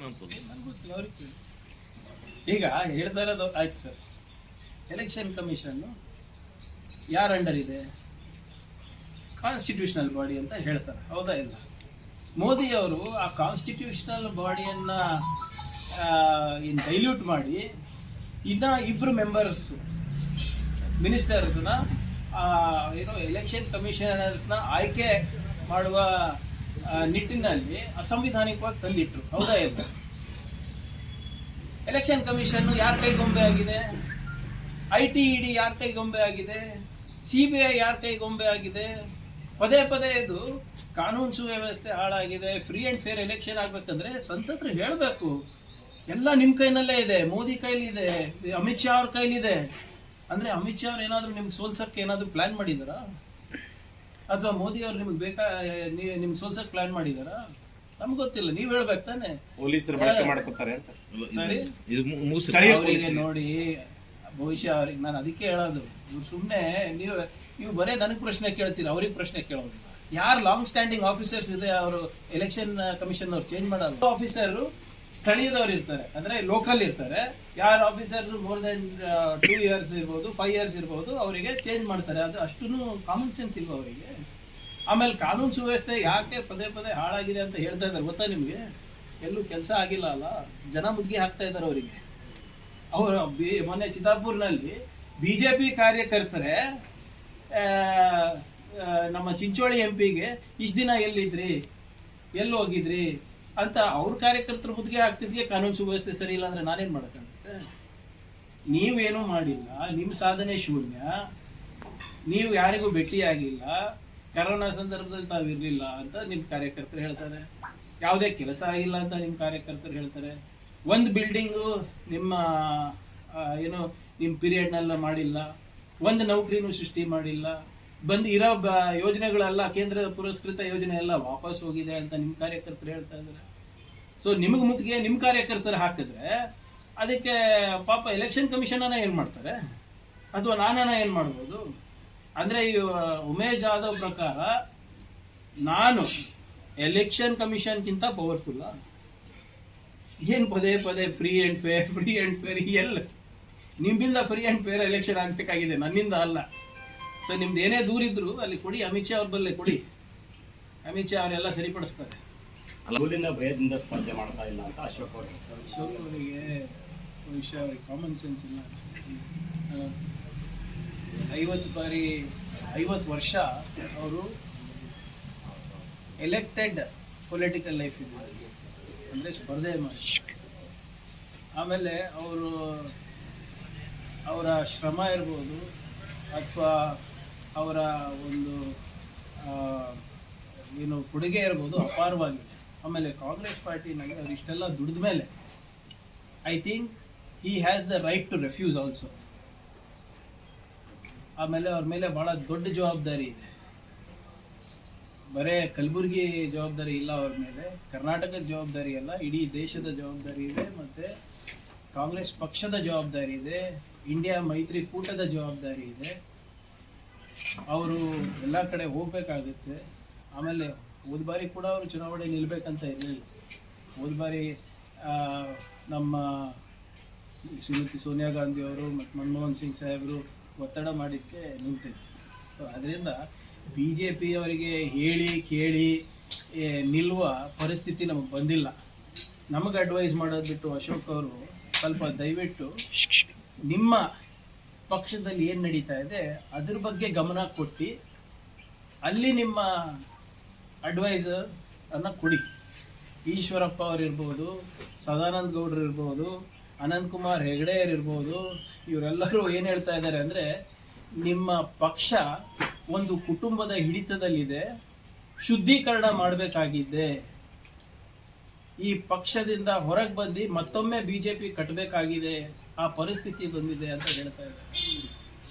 ನನಗೆ ಗೊತ್ತಿಲ್ಲ, ಅವ್ರಿಗೆ ಕೇಳಿ. ಈಗ ಹೇಳ್ತಾ ಇರೋದು ಆಯ್ತು ಸರ್, ಎಲೆಕ್ಷನ್ ಕಮಿಷನ್ನು ಯಾರ ಅಂಡರ್ ಇದೆ? ಕಾನ್ಸ್ಟಿಟ್ಯೂಷನಲ್ ಬಾಡಿ ಅಂತ ಹೇಳ್ತಾರೆ, ಹೌದಾ ಇಲ್ಲ? ಮೋದಿಯವರು ಆ ಕಾನ್ಸ್ಟಿಟ್ಯೂಷನಲ್ ಬಾಡಿಯನ್ನು ಡೈಲ್ಯೂಟ್ ಮಾಡಿ ಇನ್ನು ಇಬ್ಬರು ಮೆಂಬರ್ಸು ಮಿನಿಸ್ಟರ್ಸ್ನ ಏನೋ ಎಲೆಕ್ಷನ್ ಕಮಿಷನರ್ಸ್ನ ಆಯ್ಕೆ ಮಾಡುವ ನಿಟ್ಟಿನಲ್ಲಿ ಅಸಂವಿಧಾನಿಕವಾಗಿ ತಂದಿಟ್ರು, ಹೌದಾ ಇಲ್ಲ? ಎಲೆಕ್ಷನ್ ಕಮಿಷನ್ ಯಾರ ಕೈಗೊಂಬೆ ಆಗಿದೆ? ITED ಯಾರ ಕೈಗೊಂಬೆ ಆಗಿದೆ? CBI ಯಾರ ಕೈಗೊಂಬೆ ಆಗಿದೆ? ಪದೇ ಪದೇ ಇದು ಕಾನೂನು ಸುವ್ಯವಸ್ಥೆ ಹಾಳಾಗಿದೆ. ಫ್ರೀ ಆ್ಯಂಡ್ ಫೇರ್ ಎಲೆಕ್ಷನ್ ಆಗಬೇಕಂದ್ರೆ ಸಂಸದರು ಹೇಳಬೇಕು, ಎಲ್ಲ ನಿಮ್ಮ ಕೈನಲ್ಲೇ ಇದೆ, ಮೋದಿ ಕೈಲಿದೆ, ಅಮಿತ್ ಶಾ ಅವ್ರ ಕೈಲಿದೆ. ಅಂದರೆ ಅಮಿತ್ ಶಾ ಅವ್ರು ಏನಾದರೂ ನಿಮ್ಗೆ ಸೋಲ್ಸೋಕ್ಕೆ ಏನಾದರೂ ಪ್ಲ್ಯಾನ್ ಮಾಡಿದಾರಾ? ಅಥವಾ ಮೋದಿ ಅವ್ರು ನಿಮ್ಗೆ ನಿಮ್ಗೆ ಸೋಲ್ಸೋಕ್ಕೆ ಪ್ಲ್ಯಾನ್ ಮಾಡಿದಾರಾ? ನಮ್ಗೆ ಗೊತ್ತಿಲ್ಲ, ನೀವು ಹೇಳ್ಬೇಕು ತಾನೆ. ಪೊಲೀಸರು ಬಳಕೆ ಮಾಡ್ಕೊತಾರೆ ಅಂತ. ಸರಿ, ಅವರಿಗೆ ನೋಡಿ ಬಹುಶಃ ಅವ್ರಿಗೆ ನಾನು ಅದಕ್ಕೆ ಹೇಳೋದು, ಇವ್ರು ಸುಮ್ಮನೆ ನೀವು ಬರೇ ನನಗೆ ಪ್ರಶ್ನೆ ಕೇಳ್ತೀರಿ, ಅವ್ರಿಗೆ ಪ್ರಶ್ನೆ ಕೇಳೋದಿಲ್ಲ. ಯಾರು ಲಾಂಗ್ ಸ್ಟ್ಯಾಂಡಿಂಗ್ ಆಫೀಸರ್ಸ್ ಇದೆ ಅವರು ಎಲೆಕ್ಷನ್ ಕಮಿಷನ್ ಅವ್ರು ಚೇಂಜ್ ಮಾಡಲ್ಲ. ಆಫೀಸರು ಸ್ಥಳೀಯದವ್ರು ಇರ್ತಾರೆ, ಅಂದರೆ ಲೋಕಲ್ ಇರ್ತಾರೆ. ಯಾರು ಆಫೀಸರ್ಸ್ ಮೋರ್ ದೆನ್ 2 years ಇರ್ಬೋದು, 5 years ಇರ್ಬೋದು, ಅವರಿಗೆ ಚೇಂಜ್ ಮಾಡ್ತಾರೆ. ಅದು ಅಷ್ಟೂ ಕಾಮನ್ ಸೆನ್ಸ್ ಇಲ್ವ ಅವರಿಗೆ? ಆಮೇಲೆ ಕಾನೂನು ಸುವ್ಯವಸ್ಥೆ ಯಾಕೆ ಪದೇ ಪದೇ ಹಾಳಾಗಿದೆ ಅಂತ ಹೇಳ್ತಾ ಇದ್ದಾರೆ ಗೊತ್ತಾ ನಿಮಗೆ? ಎಲ್ಲೂ ಕೆಲಸ ಆಗಿಲ್ಲ ಅಲ್ಲ, ಜನ ಮುದ್ಗೆ ಹಾಕ್ತಾ ಇದ್ದಾರೆ ಅವರಿಗೆ. ಅವರು ಮೊನ್ನೆ ಚಿತ್ತಾಪುರ್ನಲ್ಲಿ BJP ಕಾರ್ಯಕರ್ತರೆ ನಮ್ಮ ಚಿಂಚೋಳಿ MP ಗೆ ಇಷ್ಟು ದಿನ ಎಲ್ಲಿದ್ರಿ, ಎಲ್ಲಿ ಹೋಗಿದ್ರಿ ಅಂತ ಅವ್ರ ಕಾರ್ಯಕರ್ತರು ಮುದ್ಗೆ ಹಾಕ್ತಿದ್ಗೆ ಕಾನೂನು ಸುವ್ಯವಸ್ಥೆ ಸರಿ ಇಲ್ಲ ಅಂದರೆ ನಾನೇನು ಮಾಡೋಕ್ಕಾಗುತ್ತೆ? ನೀವೇನೂ ಮಾಡಿಲ್ಲ, ನಿಮ್ಮ ಸಾಧನೆ ಶೂನ್ಯ, ನೀವು ಯಾರಿಗೂ ಭೇಟಿಯಾಗಿಲ್ಲ, ಕರೋನಾ ಸಂದರ್ಭದಲ್ಲಿ ತಾವಿರಲಿಲ್ಲ ಅಂತ ನಿಮ್ಮ ಕಾರ್ಯಕರ್ತರು ಹೇಳ್ತಾರೆ. ಯಾವುದೇ ಕೆಲಸ ಆಗಿಲ್ಲ ಅಂತ ನಿಮ್ಮ ಕಾರ್ಯಕರ್ತರು ಹೇಳ್ತಾರೆ. ಒಂದು ಬಿಲ್ಡಿಂಗು ನಿಮ್ಮ ನಿಮ್ಮ ಪೀರಿಯಡ್ನೆಲ್ಲ ಮಾಡಿಲ್ಲ, ಒಂದು ನೌಕರಿನೂ ಸೃಷ್ಟಿ ಮಾಡಿಲ್ಲ, ಬಂದು ಇರೋ ಯೋಜನೆಗಳೆಲ್ಲ ಕೇಂದ್ರದ ಪುರಸ್ಕೃತ ಯೋಜನೆ ಎಲ್ಲ ವಾಪಸ್ ಹೋಗಿದೆ ಅಂತ ನಿಮ್ಮ ಕಾರ್ಯಕರ್ತರು ಹೇಳ್ತಾ ಇದ್ದಾರೆ. ಸೊ ನಿಮಗೆ ಮುತ್ತಿಗೆ ನಿಮ್ಮ ಕಾರ್ಯಕರ್ತರು ಹಾಕಿದ್ರೆ ಅದಕ್ಕೆ ಪಾಪ ಎಲೆಕ್ಷನ್ ಕಮಿಷನನ್ನ ಏನು ಮಾಡ್ತಾರೆ, ಅಥವಾ ನಾನನ್ನ ಏನು ಮಾಡ್ಬೋದು? ಅಂದರೆ ಈ ಉಮೇಶ್ ಜಾಧವ್ ಪ್ರಕಾರ ನಾನು ಎಲೆಕ್ಷನ್ ಕಮಿಷನ್ಗಿಂತ ಪವರ್ಫುಲ್ಲ? ಏನು ಪದೇ ಪದೇ ಫ್ರೀ ಆ್ಯಂಡ್ ಫೇರ್ ಎಲ್ಲ ನಿಮ್ಮಿಂದ ಫ್ರೀ ಆ್ಯಂಡ್ ಫೇರ್ ಎಲೆಕ್ಷನ್ ಆಗಬೇಕಾಗಿದೆ, ನನ್ನಿಂದ ಅಲ್ಲ. ಸೊ ನಿಮ್ದು ಏನೇ ದೂರಿದ್ರು ಅಲ್ಲಿ ಕೊಡಿ, ಅಮಿತ್ ಶಾ ಅವ್ರ ಬಲ್ಲೇ ಕೊಡಿ, ಅಮಿತ್ ಶಾ ಅವರೆಲ್ಲ ಸರಿಪಡಿಸ್ತಾರೆ. ಅಲ್ಲಿನ ಭಯದಿಂದ ಸ್ಪರ್ಧೆ ಮಾಡ್ತಾ ಇಲ್ಲ ಅಂತ ಅಶೋಕ್ ಅವರಿಗೆ ಬಹುಶಃ ಅವ್ರಿಗೆ ಕಾಮನ್ ಸೆನ್ಸ್ ಇಲ್ಲ. 50 ವರ್ಷ ಅವರು ಎಲೆಕ್ಟೆಡ್ ಪೊಲಿಟಿಕಲ್ ಲೈಫ್ ಇದೆ, ಅಂದರೆ ಸ್ಪರ್ಧೆ ಮಾಡಿ. ಆಮೇಲೆ ಅವರ ಶ್ರಮ ಇರ್ಬೋದು ಅಥವಾ ಅವರ ಒಂದು ಕೊಡುಗೆ ಇರ್ಬೋದು ಅಪಾರವಾಗಿದೆ. ಆಮೇಲೆ ಕಾಂಗ್ರೆಸ್ ಪಾರ್ಟಿನಲ್ಲಿ ಅವ್ರು ಇಷ್ಟೆಲ್ಲ ದುಡಿದ ಮೇಲೆ I think he has the right to refuse also. ಆಮೇಲೆ ಅವ್ರ ಮೇಲೆ ಭಾಳ ದೊಡ್ಡ ಜವಾಬ್ದಾರಿ ಇದೆ, ಬರೇ ಕಲಬುರಗಿ ಜವಾಬ್ದಾರಿ ಇಲ್ಲ ಅವ್ರ ಮೇಲೆ, ಕರ್ನಾಟಕದ ಜವಾಬ್ದಾರಿ ಅಲ್ಲ, ಇಡೀ ದೇಶದ ಜವಾಬ್ದಾರಿ ಇದೆ, ಮತ್ತು ಕಾಂಗ್ರೆಸ್ ಪಕ್ಷದ ಜವಾಬ್ದಾರಿ ಇದೆ, ಇಂಡಿಯಾ ಮೈತ್ರಿಕೂಟದ ಜವಾಬ್ದಾರಿ ಇದೆ. ಅವರು ಎಲ್ಲ ಕಡೆ ಹೋಗಬೇಕಾಗುತ್ತೆ. ಆಮೇಲೆ ಹೋದ ಬಾರಿ ಕೂಡ ಅವರು ಚುನಾವಣೆ ನಿಲ್ಲಬೇಕಂತ ಇರಲಿಲ್ಲ. ಹೋದ ಬಾರಿ ನಮ್ಮ ಶ್ರೀಮತಿ ಸೋನಿಯಾ ಗಾಂಧಿ ಅವರು ಮತ್ತು ಮನಮೋಹನ್ ಸಿಂಗ್ ಸಾಹೇಬರು ಒತ್ತಡ ಮಾಡಿದ್ದಕ್ಕೆ ನಿಂತಿದ್ರು. ಸೊ ಅದರಿಂದ BJP ಅವರಿಗೆ ಹೇಳಿ ಕೇಳಿ ನಿಲ್ಲುವ ಪರಿಸ್ಥಿತಿ ನಮಗೆ ಬಂದಿಲ್ಲ. ನಮಗೆ ಅಡ್ವೈಸ್ ಮಾಡೋದು ಬಿಟ್ಟು ಅಶೋಕ್ ಅವರು ಸ್ವಲ್ಪ ದಯವಿಟ್ಟು ನಿಮ್ಮ ಪಕ್ಷದಲ್ಲಿ ಏನು ನಡೀತಾ ಇದೆ ಅದ್ರ ಬಗ್ಗೆ ಗಮನ ಕೊಟ್ಟು ಅಲ್ಲಿ ನಿಮ್ಮ ಅಡ್ವೈಸರ್ ಅನ್ನು ಕೊಡಿ. ಈಶ್ವರಪ್ಪ ಅವರಿರ್ಬೋದು, ಸದಾನಂದ ಗೌಡರು ಇರ್ಬೋದು, ಅನಂತಕುಮಾರ್ ಹೆಗಡೆ ಇರ್ಬೋದು, ಇವರೆಲ್ಲರೂ ಏನು ಹೇಳ್ತಾ ಇದ್ದಾರೆ ಅಂದರೆ ನಿಮ್ಮ ಪಕ್ಷ ಒಂದು ಕುಟುಂಬದ ಹಿಡಿತದಲ್ಲಿದೆ, ಶುದ್ಧೀಕರಣ ಮಾಡಬೇಕಾಗಿದೆ, ಈ ಪಕ್ಷದಿಂದ ಹೊರಗೆ ಬಂದು ಮತ್ತೊಮ್ಮೆ BJP ಕಟ್ಟಬೇಕಾಗಿದೆ, ಆ ಪರಿಸ್ಥಿತಿ ಬಂದಿದೆ ಅಂತ ಹೇಳ್ತಾ ಇದ್ದಾರೆ.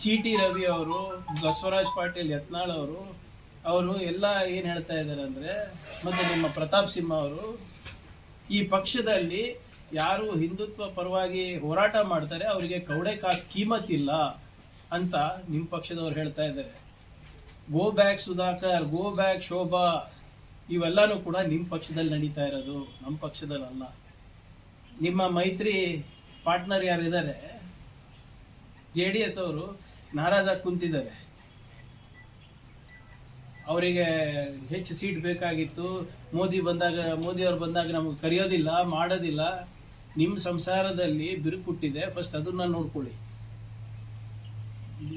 CT ರವಿ ಅವರು, ಬಸವರಾಜ್ ಪಾಟೀಲ್ ಯತ್ನಾಳ್ ಅವರು ಎಲ್ಲ ಏನು ಹೇಳ್ತಾ ಇದ್ದಾರೆ ಅಂದರೆ, ಮತ್ತು ನಿಮ್ಮ ಪ್ರತಾಪ್ ಸಿಂಹ ಅವರು, ಈ ಪಕ್ಷದಲ್ಲಿ ಯಾರು ಹಿಂದುತ್ವ ಪರವಾಗಿ ಹೋರಾಟ ಮಾಡ್ತಾರೆ ಅವರಿಗೆ ಕವಡೆ ಕಾಸು ಕೀಮತ್ತಿಲ್ಲ ಅಂತ ನಿಮ್ಮ ಪಕ್ಷದವ್ರು ಹೇಳ್ತಾ ಇದ್ದಾರೆ. Go back Sudhakar, go back Shobha, ಇವೆಲ್ಲನೂ ಕೂಡ ನಿಮ್ಮ ಪಕ್ಷದಲ್ಲಿ ನಡೀತಾ ಇರೋದು, ನಮ್ಮ ಪಕ್ಷದಲ್ಲಲ್ಲ. ನಿಮ್ಮ ಮೈತ್ರಿ ಪಾರ್ಟ್ನರ್ ಯಾರಿದ್ದಾರೆ JDS ಅವರು ನಾರಾಜಾಗಿ ಕುಂತಿದ್ದಾರೆ. ಅವರಿಗೆ ಹೆಚ್ಚು ಸೀಟ್ ಬೇಕಾಗಿತ್ತು. ಮೋದಿ ಅವ್ರು ಬಂದಾಗ ನಮಗೆ ಕರೆಯೋದಿಲ್ಲ, ಮಾಡೋದಿಲ್ಲ. ನಿಮ್ಮ ಸಂಸಾರದಲ್ಲಿ ಬಿರುಕುಟ್ಟಿದೆ, ಫಸ್ಟ್ ಅದನ್ನ ನೋಡ್ಕೊಳ್ಳಿ.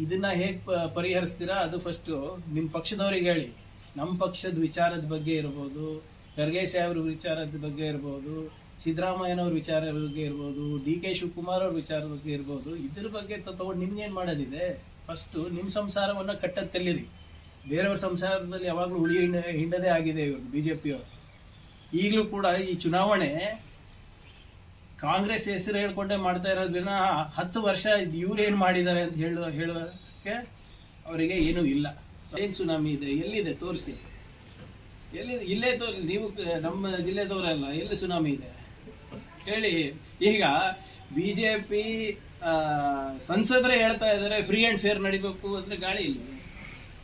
ಇದನ್ನ ಹೇಗೆ ಪರಿಹರಿಸ್ತೀರಾ ಅದು ಫಸ್ಟು ನಿಮ್ಮ ಪಕ್ಷದವ್ರಿಗೆ ಹೇಳಿ. ನಮ್ಮ ಪಕ್ಷದ ವಿಚಾರದ ಬಗ್ಗೆ ಇರ್ಬೋದು, ಖರ್ಗೆ ಸಾಹೇಬ್ರ ವಿಚಾರದ ಬಗ್ಗೆ ಇರ್ಬೋದು, ಸಿದ್ದರಾಮಯ್ಯನವ್ರ ವಿಚಾರದ ಬಗ್ಗೆ ಇರ್ಬೋದು, DK ಶಿವಕುಮಾರ್ ಅವ್ರ ವಿಚಾರದ ಬಗ್ಗೆ ಇರ್ಬೋದು, ಇದ್ರ ಬಗ್ಗೆ ತಗೊಂಡು ನಿಮ್ಗೇನು ಮಾಡೋದಿದೆ? ಫಸ್ಟು ನಿಮ್ಮ ಸಂಸಾರವನ್ನು ಕಟ್ಟೋದು ಕಲೀರಿ. ಬೇರೆಯವ್ರ ಸಂಸಾರದಲ್ಲಿ ಯಾವಾಗಲೂ ಹುಳಿ ಹಿಂಡದೇ ಆಗಿದೆ ಇವರು BJP ಅವರು. ಈಗಲೂ ಕೂಡ ಈ ಚುನಾವಣೆ ಕಾಂಗ್ರೆಸ್ ಹೆಸರು ಹೇಳ್ಕೊಂಡೇ ಮಾಡ್ತಾ ಇರೋದ್ರಿಂದ 10 ವರ್ಷ ಇವ್ರೇನು ಮಾಡಿದ್ದಾರೆ ಅಂತ ಹೇಳೋಕ್ಕೆ ಅವರಿಗೆ ಏನೂ ಇಲ್ಲ. ಏನು ಸುನಾಮಿ ಇದೆ, ಎಲ್ಲಿದೆ ತೋರಿಸಿ, ಎಲ್ಲಿದೆ? ಇಲ್ಲೇ ನೀವು ನಮ್ಮ ಜಿಲ್ಲೆದವರಲ್ಲ, ಎಲ್ಲಿ ಸುನಾಮಿ ಇದೆ ಹೇಳಿ. ಈಗ BJP ಸಂಸದರೇ ಹೇಳ್ತಾ ಇದ್ದಾರೆ ಫ್ರೀ ಆ್ಯಂಡ್ ಫೇರ್ ನಡಿಬೇಕು ಅಂದರೆ ಗಾಳಿ ಇಲ್ಲ.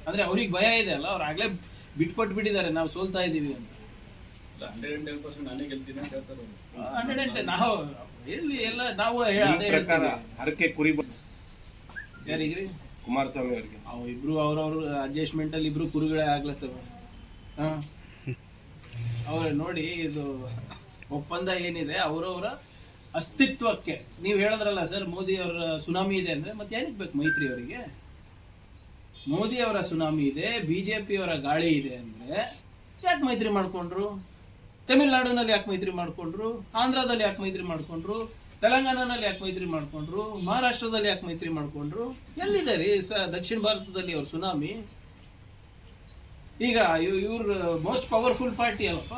ಅಂದರೆ ಅವ್ರಿಗೆ ಭಯ ಇದೆ ಅಲ್ಲ, ಅವ್ರು ಆಗಲೇ ಬಿಟ್ಕೊಟ್ಬಿಟ್ಟಿದ್ದಾರೆ ನಾವು ಸೋಲ್ತಾ ಇದ್ದೀವಿ ಅಂತ. 110% ನಾನೇ ಗೆಲ್ತೀನಿ ಅಂತ ಹೇಳ್ತಾರೆ. 110 ನಾವು ಎಲ್ಲಿ ಎಲ್ಲ ನಾವು ಅದೇ ಪ್ರಕಾರ ಹೇಳ್ತೀವಿ. ಹರಕೆ ಕುರಿ ಯಾರಿಗ್ರಿ? ಕುಮಾರಸ್ವಾಮಿ ಅವರಿಗೆ ಅವು ಇಬ್ರು ಅವ್ರವ್ರ ಅಡ್ಜಸ್ಟ್ಮೆಂಟಲ್ಲಿ ಇಬ್ರು ಕುರುಗಳೇ ಆಗ್ಲತ್ತವ. ಹಾಂ, ಅವ್ರು ನೋಡಿ, ಇದು ಒಪ್ಪಂದ ಏನಿದೆ ಅವರವರ ಅಸ್ತಿತ್ವಕ್ಕೆ. ನೀವು ಹೇಳಿದ್ರಲ್ಲ ಸರ್ ಮೋದಿ ಅವರ ಸುನಾಮಿ ಇದೆ ಅಂದರೆ ಮತ್ತೆ ಏನಕ್ಕೆ ಬೇಕು ಮೈತ್ರಿ ಅವರಿಗೆ? ಮೋದಿ ಅವರ ಸುನಾಮಿ ಇದೆ, BJP ಅವರ ಗಾಳಿ ಇದೆ ಅಂದರೆ ಯಾಕೆ ಮೈತ್ರಿ ಮಾಡ್ಕೊಂಡ್ರು? ತಮಿಳ್ನಾಡಿನಲ್ಲಿ ಯಾಕೆ ಮೈತ್ರಿ ಮಾಡ್ಕೊಂಡ್ರು? ಆಂಧ್ರದಲ್ಲಿ ಯಾಕೆ ಮೈತ್ರಿ ಮಾಡ್ಕೊಂಡ್ರು? ತೆಲಂಗಾಣನಲ್ಲಿ ಯಾಕೆ ಮೈತ್ರಿ ಮಾಡ್ಕೊಂಡ್ರು? ಮಹಾರಾಷ್ಟ್ರದಲ್ಲಿ ಯಾಕೆ ಮೈತ್ರಿ ಮಾಡ್ಕೊಂಡ್ರು? ಎಲ್ಲಿದೆ ರೀ ದಕ್ಷಿಣ ಭಾರತದಲ್ಲಿ ಅವ್ರ ಸುನಾಮಿ? ಈಗ ಇವ್ರ ಮೋಸ್ಟ್ ಪವರ್ಫುಲ್ ಪಾರ್ಟಿ ಅಲ್ಲಪ್ಪ,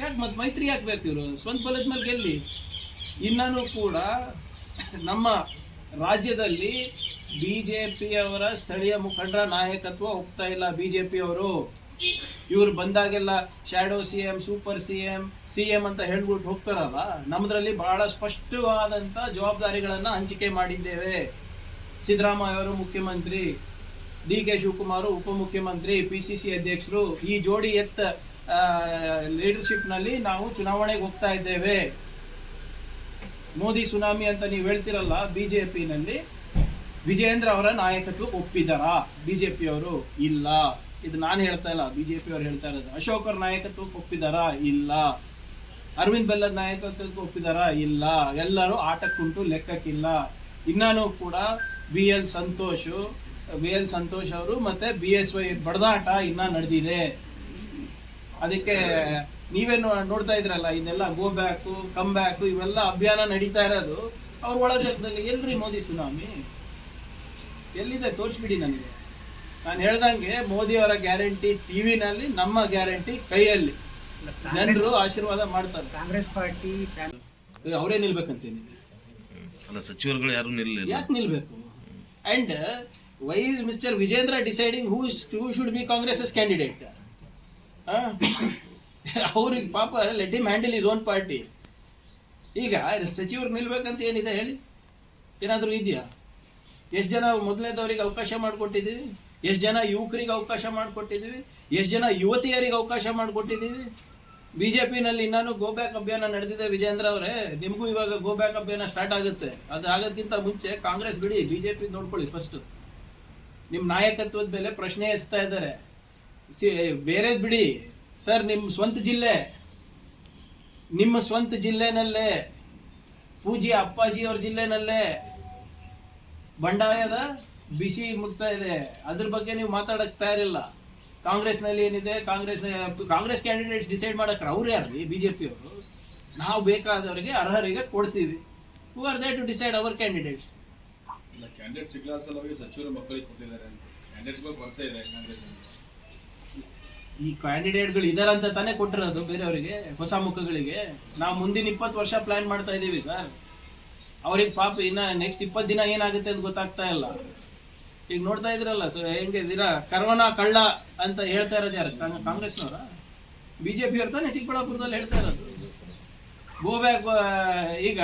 ಯಾಕೆ ಮತ್ತೆ ಮೈತ್ರಿ ಯಾಕೆ ಬೇಕು? ಇವರು ಸ್ವಂತ ಬಲದ ಮೇಲೆ ಗೆಲ್ಲಿ. ಇನ್ನೂ ಕೂಡ ನಮ್ಮ ರಾಜ್ಯದಲ್ಲಿ BJP ಅವರ ಸ್ಥಳೀಯ ಮುಖಂಡರ ನಾಯಕತ್ವ ಒಪ್ತಾ ಇಲ್ಲ. BJP ಅವರು ಇವ್ರು ಬಂದಾಗೆಲ್ಲ ಶ್ಯಾಡೋ CM, ಸೂಪರ್ CM ಅಂತ ಹೇಳ್ಬಿಟ್ಟು ಹೋಗ್ತಾರಲ್ಲ, ನಮ್ಮದ್ರಲ್ಲಿ ಬಹಳ ಸ್ಪಷ್ಟವಾದಂಥ ಜವಾಬ್ದಾರಿಗಳನ್ನು ಹಂಚಿಕೆ ಮಾಡಿದ್ದೇವೆ. ಸಿದ್ದರಾಮಯ್ಯ ಅವರು ಮುಖ್ಯಮಂತ್ರಿ, DK ಶಿವಕುಮಾರ್ ಉಪಮುಖ್ಯಮಂತ್ರಿ, PCC ಅಧ್ಯಕ್ಷರು, ಈ ಜೋಡಿ ಲೀಡರ್ಶಿಪ್ನಲ್ಲಿ ನಾವು ಚುನಾವಣೆಗೆ ಹೋಗ್ತಾ ಇದ್ದೇವೆ. ಮೋದಿ ಸುನಾಮಿ ಅಂತ ನೀವು ಹೇಳ್ತಿರಲ್ಲ, BJPನಲ್ಲಿ ವಿಜಯೇಂದ್ರ ಅವರ ನಾಯಕತ್ವ ಒಪ್ಪಿದಾರಾ BJP ಅವರು? ಇಲ್ಲ. ಇದು ನಾನು ಹೇಳ್ತಾ ಇಲ್ಲ, BJP ಅವರು ಹೇಳ್ತಾ ಇರೋದು. ಅಶೋಕ್ ಅವ್ರ ನಾಯಕತ್ವಕ್ಕೆ ಒಪ್ಪಿದಾರಾ? ಇಲ್ಲ. ಅರವಿಂದ್ ಬೆಲ್ಲದ ನಾಯಕತ್ವಕ್ಕೆ ಒಪ್ಪಿದಾರಾ? ಇಲ್ಲ. ಎಲ್ಲರೂ ಆಟಕ್ಕುಂಟು, ಲೆಕ್ಕಕ್ಕಿಲ್ಲ. ಇನ್ನೂ ಕೂಡ BL ಸಂತೋಷ್ ಅವರು ಮತ್ತೆ BSY ಬಡದಾಟ ಇನ್ನ ನಡೆದಿದೆ. ಅದಕ್ಕೆ ನೀವೇ ನೋಡ್ತಾ ಇದ್ರಲ್ಲ, ಇದೆಲ್ಲ ಗೋ ಬ್ಯಾಕು, ಕಮ್ ಬ್ಯಾಕು, ಇವೆಲ್ಲ ಅಭಿಯಾನ ನಡೀತಾ ಇರೋದು ಅವ್ರ ಒಳಜಗದಲ್ಲಿ. ಎಲ್ರಿ ಮೋದಿ ಸುನಾಮಿ ಎಲ್ಲಿದೆ? ತೋರಿಸ್ಬಿಡಿ ನನಗೆ. ನಾನು ಹೇಳ್ದಂಗೆ ಮೋದಿ ಅವರ ಗ್ಯಾರಂಟಿ ಟಿವಿನಲ್ಲಿ, ನಮ್ಮ ಗ್ಯಾರಂಟಿ ಕೈಯಲ್ಲಿ. ಜನರು ಆಶೀರ್ವಾದ ಮಾಡ್ತಾರೆ. ಕಾಂಗ್ರೆಸ್ ಪಾರ್ಟಿ ಅವರೇ ನಿಲ್ಬೇಕಂತೀನಿ. ಅಲ್ಲ, ಸಚಿವರುಗಳು ಯಾರು ನಿಲ್ಲಲಿಲ್ಲ. ಯಾಕೆ ನಿಲ್ಬೇಕು? And why is mister Vijendra deciding who should be Congress candidate? ಅವ್ರಿಗೆ ಪಾಪ let him handle his own party. ಈಗ ಸಚಿವರು ನಿಲ್ಬೇಕಂತ ಏನಿದೆ ಹೇಳಿ? ಏನಾದರೂ ಇದೆಯಾ? ಎಷ್ಟು ಜನ ಮೊದಲನೇದವರಿಗೆ ಅವಕಾಶ ಮಾಡಿಕೊಟ್ಟಿದ್ದೀವಿ, ಎಷ್ಟು ಜನ ಯುವಕರಿಗೆ ಅವಕಾಶ ಮಾಡಿಕೊಟ್ಟಿದ್ದೀವಿ, ಎಷ್ಟು ಜನ ಯುವತಿಯರಿಗೆ ಅವಕಾಶ ಮಾಡಿಕೊಟ್ಟಿದ್ದೀವಿ. BJPನಲ್ಲಿ ಇನ್ನೂ ಗೋ ಬ್ಯಾಕ್ ಅಭಿಯಾನ ನಡೆದಿದೆ. ವಿಜೇಂದ್ರ ಅವರೇ, ನಿಮಗೂ ಇವಾಗ ಗೋ ಬ್ಯಾಕ್ ಅಭಿಯಾನ ಸ್ಟಾರ್ಟ್ ಆಗುತ್ತೆ. ಅದು ಆಗೋದಕ್ಕಿಂತ ಮುಂಚೆ ಕಾಂಗ್ರೆಸ್ ಬಿಡಿ, BJP ನೋಡ್ಕೊಳ್ಳಿ ಫಸ್ಟ್. ನಿಮ್ಮ ನಾಯಕತ್ವದ ಮೇಲೆ ಪ್ರಶ್ನೆ ಎತ್ತಾ ಇದ್ದಾರೆ. ಬೇರೆದು ಬಿಡಿ ಸರ್, ನಿಮ್ಮ ಸ್ವಂತ ಜಿಲ್ಲೆನಲ್ಲೇ ಪೂಜ್ಯ ಅಪ್ಪಾಜಿಯವ್ರ ಜಿಲ್ಲೆನಲ್ಲೇ ಬಂಡಾಯದ ಬಿಸಿ ಮುಟ್ತಾ ಇದೆ. ಅದ್ರ ಬಗ್ಗೆ ನೀವು ಮಾತಾಡಕ್ಕೆ ತಯಾರಿಲ್ಲ. ಕಾಂಗ್ರೆಸ್ನಲ್ಲಿ ಏನಿದೆ, ಕಾಂಗ್ರೆಸ್ ಕ್ಯಾಂಡಿಡೇಟ್ಸ್ ಡಿಸೈಡ್ ಮಾಡಕ್ಕೆ ಅವ್ರು ಯಾರು? BJP ಅವರು. ನಾವು ಬೇಕಾದವರಿಗೆ ಅರ್ಹರಿಗೆ ಕೊಡ್ತೀವಿ. Who are there to decide our candidates. ಇಲ್ಲ, ಕ್ಯಾಂಡಿಡೇಟ್ ಸಿಗ್ಲಾರ ಸಲುವಾಗಿ ಸಚಿವರು ಮಕ್ಕಳಿಗೆ ಕೊಟ್ಟಿದ್ದಾರೆ. ಕ್ಯಾಂಡಿಡೇಟ್ಗಳು ಬರ್ತಾ ಇದೆ ಕಾಂಗ್ರೆಸ್. ಈ ಕ್ಯಾಂಡಿಡೇಟ್ಗಳು ಇದಾರಂತ ತಾನೇ ಕೊಟ್ಟಿರೋದು ಬೇರೆಯವರಿಗೆ, ಹೊಸ ಮುಖಗಳಿಗೆ. ನಾವು ಮುಂದಿನ 20 ವರ್ಷ ಪ್ಲಾನ್ ಮಾಡ್ತಾ ಇದ್ದೀವಿ ಸರ್. ಅವ್ರಿಗೆ ಪಾಪ ಇನ್ನ ನೆಕ್ಸ್ಟ್ 20 ದಿನ ಏನಾಗುತ್ತೆ ಅಂತ ಗೊತ್ತಾಗ್ತಾ ಇಲ್ಲ. ಈಗ ನೋಡ್ತಾ ಇದ್ರಲ್ಲ ಹೆಂಗೆ ಇದೀರಾ, ಕರೋನಾ ಕಳ್ಳ ಅಂತ ಹೇಳ್ತಾ ಇರೋದು ಯಾರು? ಕಾಂಗ್ರೆಸ್ನವರ? BJP ಅವ್ರು ತಾನೇ ಚಿಕ್ಕಬಳ್ಳಾಪುರದಲ್ಲಿ ಹೇಳ್ತಾ ಇರೋದು ಗೋ ಬ್ಯಾಕ್. ಈಗ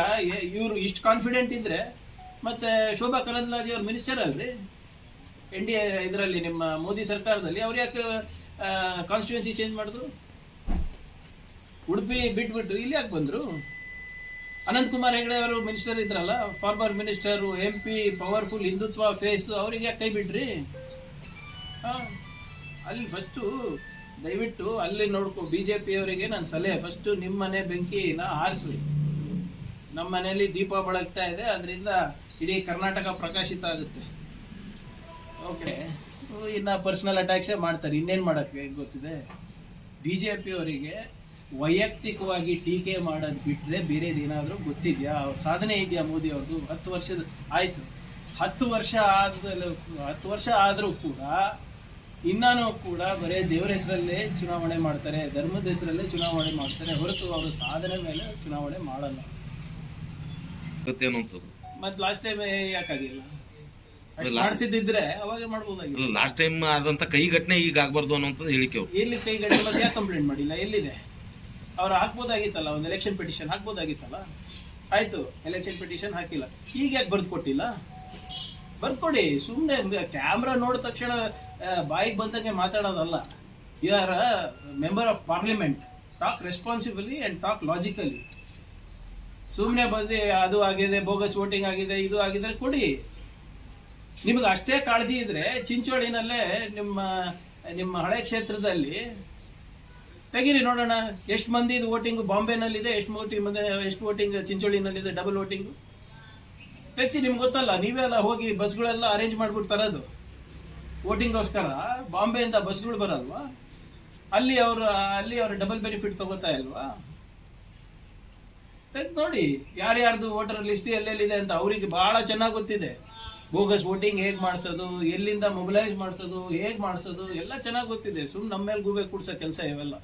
ಇವರು ಇಷ್ಟು ಕಾನ್ಫಿಡೆಂಟ್ ಇದ್ರೆ ಮತ್ತೆ ಶೋಭಾ ಕರಂದ್ಲಾಜೆ ಅವ್ರ ಮಿನಿಸ್ಟರ್ ಅಲ್ರಿ NDA ಇದರಲ್ಲಿ, ನಿಮ್ಮ ಮೋದಿ ಸರ್ಕಾರದಲ್ಲಿ. ಅವ್ರು ಯಾಕೆ ಕಾನ್ಸ್ಟಿಟ್ಯೂನ್ಸಿ ಚೇಂಜ್ ಮಾಡಿದ್ರು? ಉಡುಪಿ ಬಿಟ್ಬಿಟ್ಟು ಇಲ್ಲಿ ಯಾಕೆ ಬಂದರು? ಅನಂತಕುಮಾರ್ ಹೆಗಡೆ ಅವರು ಮಿನಿಸ್ಟರ್ ಇದ್ರಲ್ಲ, former minister, MP, powerful Hindutva face, ಅವರಿಗೆ ಕೈ ಬಿಡ್ರಿ. ಅಲ್ಲಿ ಫಸ್ಟು ದಯವಿಟ್ಟು ಅಲ್ಲಿ ನೋಡ್ಕೊ. BJP ಅವರಿಗೆ ನಾನು ಸಲಹೆ, ಫಸ್ಟು ನಿಮ್ಮ ಮನೆ ಬೆಂಕಿನ ಆರಿಸ್ರಿ. ನಮ್ಮ ಮನೆಯಲ್ಲಿ ದೀಪ ಬೆಳಗ್ತಾ ಇದೆ, ಅದರಿಂದ ಇಡೀ ಕರ್ನಾಟಕ ಪ್ರಕಾಶಿತ ಆಗುತ್ತೆ. ಓಕೆ, ಇನ್ನು ಪರ್ಸನಲ್ ಅಟ್ಯಾಕ್ಸೇ ಮಾಡ್ತಾರೆ, ಇನ್ನೇನು ಮಾಡೋಕ್ಕೆ ಗೊತ್ತಿದೆ. BJP ಅವರಿಗೆ ವೈಯಕ್ತಿಕವಾಗಿ ಟೀಕೆ ಮಾಡೋದು ಬಿಟ್ಟರೆ ಬೇರೆದೇನಾದರೂ ಗೊತ್ತಿದೆಯಾ? ಅವ್ರ ಸಾಧನೆ ಇದೆಯಾ ಮೋದಿ ಅವ್ರದ್ದು? 10 ವರ್ಷದ ಆಯಿತು, 10 ವರ್ಷ ಆದರೂ ಕೂಡ ಇನ್ನೂ ಕೂಡ ಬರೀ ದೇವರ ಹೆಸರಲ್ಲೇ ಚುನಾವಣೆ ಮಾಡ್ತಾರೆ, ಧರ್ಮದ ಹೆಸರಲ್ಲೇ ಚುನಾವಣೆ ಮಾಡ್ತಾರೆ ಹೊರತು ಅವರು ಸಾಧನೆ ಮೇಲೆ ಚುನಾವಣೆ ಮಾಡಲ್ಲ. ಮತ್ತೆ ಲಾಸ್ಟ್ ಟೈಮ್ ಯಾಕಾಗಿಲ್ಲ? ಮಾಡಿಸಿದ್ದಿದ್ರೆ ಅವಾಗೆ ಮಾಡ್ಬೋದಾಗಿಲ್ಲ. ಲಾಸ್ಟ್ ಟೈಮ್ ಆದಂತ ಕೈ ಘಟನೆ ಈಗ ಆಗ್ಬಾರ್ದು ಅನ್ನೋಂಥದ್ದು ಹೇಳಿಕೆ ಅವ್ರು. ಎಲ್ಲಿ ಕೈ ಘಟನೆ ಬಗ್ಗೆ ಯಾಕೆ ಕಂಪ್ಲೇಂಟ್ ಮಾಡಿಲ್ಲ? ಎಲ್ಲಿದೆ? ಅವ್ರು ಹಾಕ್ಬೋದಾಗಿತ್ತಲ್ಲ, ಒಂದು ಎಲೆಕ್ಷನ್ ಪಿಟಿಷನ್ ಹಾಕ್ಬೋದಾಗಿತ್ತಲ್ಲ. ಆಯ್ತು, ಎಲೆಕ್ಷನ್ ಪಿಟಿಷನ್ ಹಾಕಿಲ್ಲ, ಈಗ ಯಾಕೆ ಬರೆದು ಕೊಟ್ಟಿಲ್ಲ? ಬರ್ಕೊಡಿ. ಸುಮ್ಮನೆ ಕ್ಯಾಮ್ರಾ ನೋಡಿದ ತಕ್ಷಣ ಬಾಯಿಗೆ ಬಂದಂಗೆ ಮಾತಾಡೋದಲ್ಲ. You are a member of parliament, talk responsibly and talk logically. ಸುಮ್ಮನೆ ಬಂದು ಅದು ಆಗಿದೆ, ಬೋಗಸ್ ವೋಟಿಂಗ್ ಆಗಿದೆ, ಇದು ಆಗಿದೆ ಕೊಡಿ. ನಿಮಗೆ ಅಷ್ಟೇ ಕಾಳಜಿ ಇದ್ರೆ ಚಿಂಚೋಳಿನಲ್ಲೇ ನಿಮ್ಮ ಹಳೆ ಕ್ಷೇತ್ರದಲ್ಲಿ ತೆಗೀರಿ, ನೋಡೋಣ ಎಷ್ಟು ಮಂದಿ ವೋಟಿಂಗ್ ಬಾಂಬೆನಲ್ಲಿದೆ, ಎಷ್ಟು ವೋಟಿಂಗ್ ಚಿಂಚೋಳಿನಲ್ಲಿದೆ, ಡಬಲ್ ವೋಟಿಂಗು ತೆಗ್ಸಿ. ನಿಮ್ಗೆ ಗೊತ್ತಲ್ಲ, ನೀವೆಲ್ಲ ಹೋಗಿ ಬಸ್ಗಳೆಲ್ಲ ಅರೇಂಜ್ ಮಾಡ್ಬಿಟ್ಟು ತರೋದು ವೋಟಿಂಗ್ಗೋಸ್ಕರ. ಬಾಂಬೆಯಿಂದ ಬಸ್ಗಳು ಬರಲ್ವಾ? ಅಲ್ಲಿ ಅವರು ಡಬಲ್ ಬೆನಿಫಿಟ್ ತಗೋತಾ ಇಲ್ವಾ? ತೆಗ್ದು ನೋಡಿ ಯಾರ್ಯಾರ್ದು ವೋಟರ್ ಲಿಸ್ಟ್ ಎಲ್ಲೆಲ್ಲಿದೆ ಅಂತ. ಅವರಿಗೆ ಭಾಳ ಚೆನ್ನಾಗಿ ಗೊತ್ತಿದೆ, ಬೋಗಸ್ ವೋಟಿಂಗ್ ಹೇಗೆ ಮಾಡಿಸೋದು, ಎಲ್ಲಿಂದ ಮೊಬಿಲೈಸ್ ಮಾಡಿಸೋದು, ಹೇಗೆ ಮಾಡಿಸೋದು ಎಲ್ಲ ಚೆನ್ನಾಗಿ ಗೊತ್ತಿದೆ. ಸುಮ್ಮನೆ ನಮ್ಮ ಮೇಲೆ ಗೂಬೆ ಕೂಡ್ಸೋ ಕೆಲಸ ಇವೆಲ್ಲ.